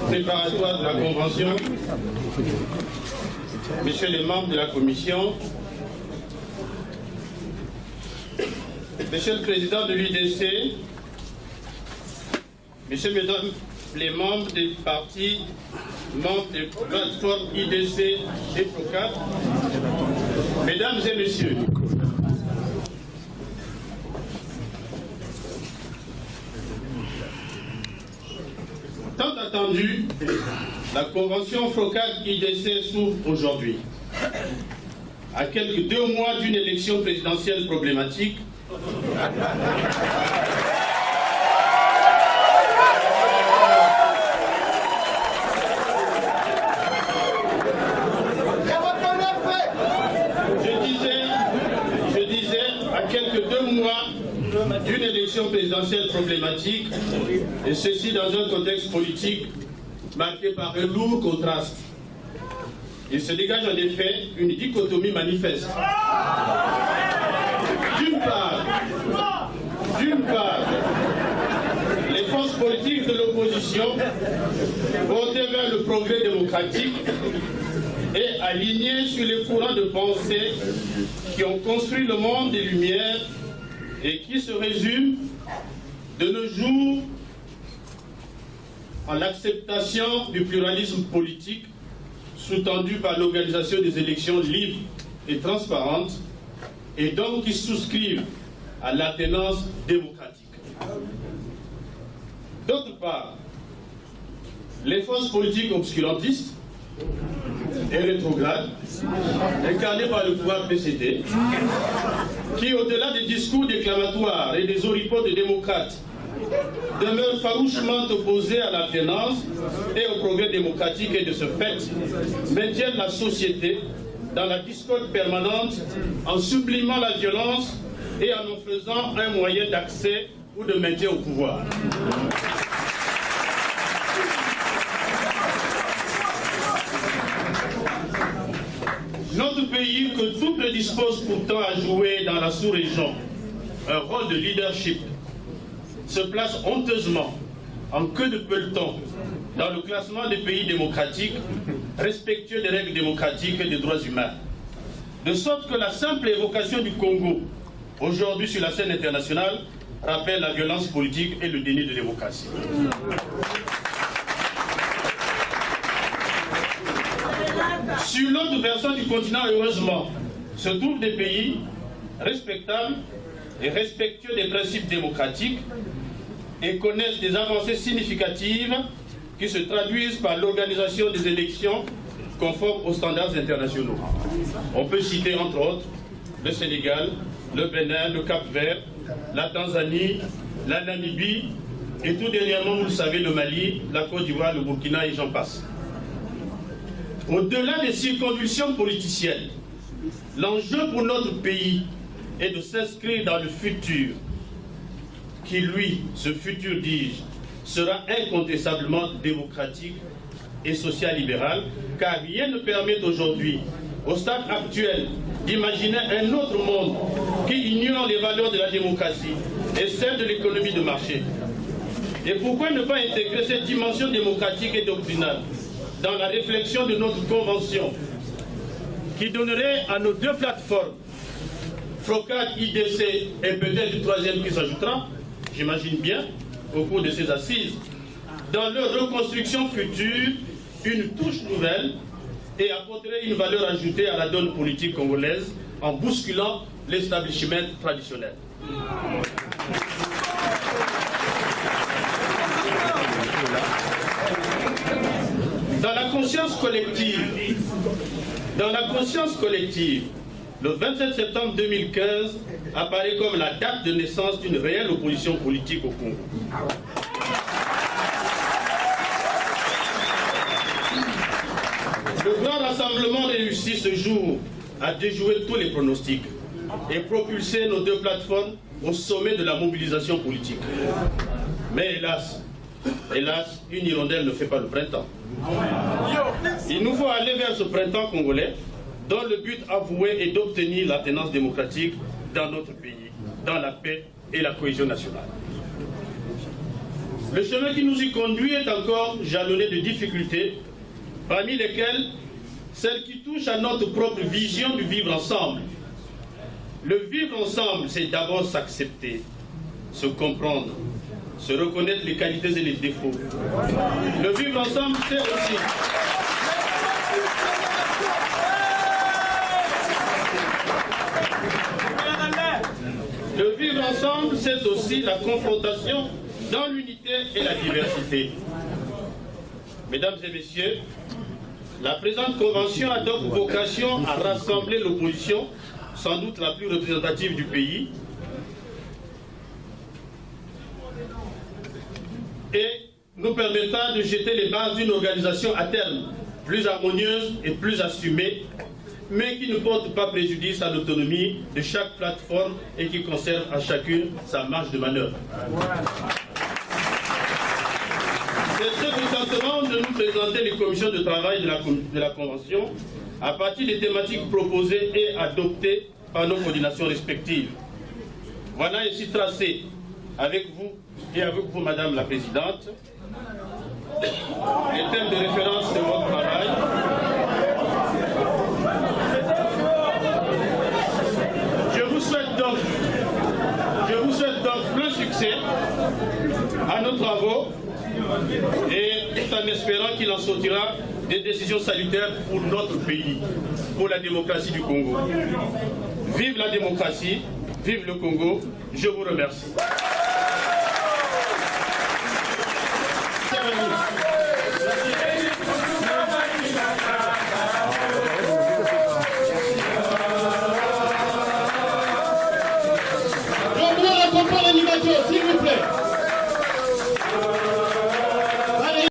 préparatoire de la Convention, messieurs les membres de la Commission, monsieur le Président de l'UDC, messieurs et mesdames les membres des partis, membres des plateformes IDC et PROCAT, mesdames et messieurs, tant attendu, la convention PROCAT-IDC s'ouvre aujourd'hui. À quelques 2 mois d'une élection présidentielle problématique, d'une élection présidentielle problématique, et ceci dans un contexte politique marqué par un lourd contraste. Il se dégage en effet une dichotomie manifeste. D'une part, les forces politiques de l'opposition portées vers le progrès démocratique et alignées sur les courants de pensée qui ont construit le monde des Lumières et qui se résume de nos jours en l'acceptation du pluralisme politique sous-tendu par l'organisation des élections libres et transparentes, et donc qui souscrivent à l'alternance démocratique. D'autre part, les forces politiques obscurantistes et rétrogrades, incarnées par le pouvoir PCT, qui, au-delà des discours déclamatoires et des oripeaux de démocrates, demeurent farouchement opposés à l'alternance et au progrès démocratique, et de ce fait maintiennent la société dans la discorde permanente en sublimant la violence et en en faisant un moyen d'accès ou de maintien au pouvoir. Notre pays, que tout prédispose pourtant à jouer dans la sous-région un rôle de leadership, se place honteusement en queue de peloton dans le classement des pays démocratiques, respectueux des règles démocratiques et des droits humains. De sorte que la simple évocation du Congo, aujourd'hui sur la scène internationale, rappelle la violence politique et le déni de démocratie. Sur l'autre versant du continent, heureusement, se trouvent des pays respectables et respectueux des principes démocratiques et connaissent des avancées significatives qui se traduisent par l'organisation des élections conformes aux standards internationaux. On peut citer entre autres le Sénégal, le Bénin, le Cap-Vert, la Tanzanie, la Namibie et tout dernièrement, vous le savez, le Mali, la Côte d'Ivoire, le Burkina et j'en passe. Au-delà des circonvolutions politiciennes, l'enjeu pour notre pays est de s'inscrire dans le futur qui, lui, ce futur, dis-je, sera incontestablement démocratique et social-libéral, car rien ne permet aujourd'hui, au stade actuel, d'imaginer un autre monde qui ignore les valeurs de la démocratie et celles de l'économie de marché. Et pourquoi ne pas intégrer cette dimension démocratique et doctrinale dans la réflexion de notre convention, qui donnerait à nos 2 plateformes, PROCAT, IDC et peut-être une 3e qui s'ajoutera, j'imagine bien, au cours de ces assises, dans leur reconstruction future, une touche nouvelle et apporterait une valeur ajoutée à la donne politique congolaise en bousculant l'establishment traditionnel. Dans la conscience collective, le 27 septembre 2015 apparaît comme la date de naissance d'une réelle opposition politique au Congo. Le grand rassemblement réussi ce jour a déjoué tous les pronostics et propulsé nos 2 plateformes au sommet de la mobilisation politique. Mais hélas, une hirondelle ne fait pas le printemps. Il nous faut aller vers ce printemps congolais dont le but avoué est d'obtenir la tenance démocratique dans notre pays, dans la paix et la cohésion nationale. Le chemin qui nous y conduit est encore jalonné de difficultés, parmi lesquelles celles qui touchent à notre propre vision du vivre ensemble. Le vivre ensemble, c'est d'abord s'accepter, se comprendre, se reconnaître les qualités et les défauts. Le vivre ensemble, c'est aussi... Le vivre ensemble, c'est aussi la confrontation dans l'unité et la diversité. Mesdames et messieurs, la présente convention a donc vocation à rassembler l'opposition, sans doute la plus représentative du pays, et nous permettra de jeter les bases d'une organisation à terme plus harmonieuse et plus assumée, mais qui ne porte pas préjudice à l'autonomie de chaque plateforme et qui conserve à chacune sa marge de manœuvre. C'est ce consentement de nous présenter les commissions de travail de la Convention à partir des thématiques proposées et adoptées par nos coordinations respectives. Voilà ainsi tracé avec vous et avec vous, Madame la Présidente, les thèmes de référence de votre travail. Je vous souhaite donc plein succès à nos travaux et tout en espérant qu'il en sortira des décisions salutaires pour notre pays, pour la démocratie du Congo. Vive la démocratie, vive le Congo, je vous remercie. L'animateur,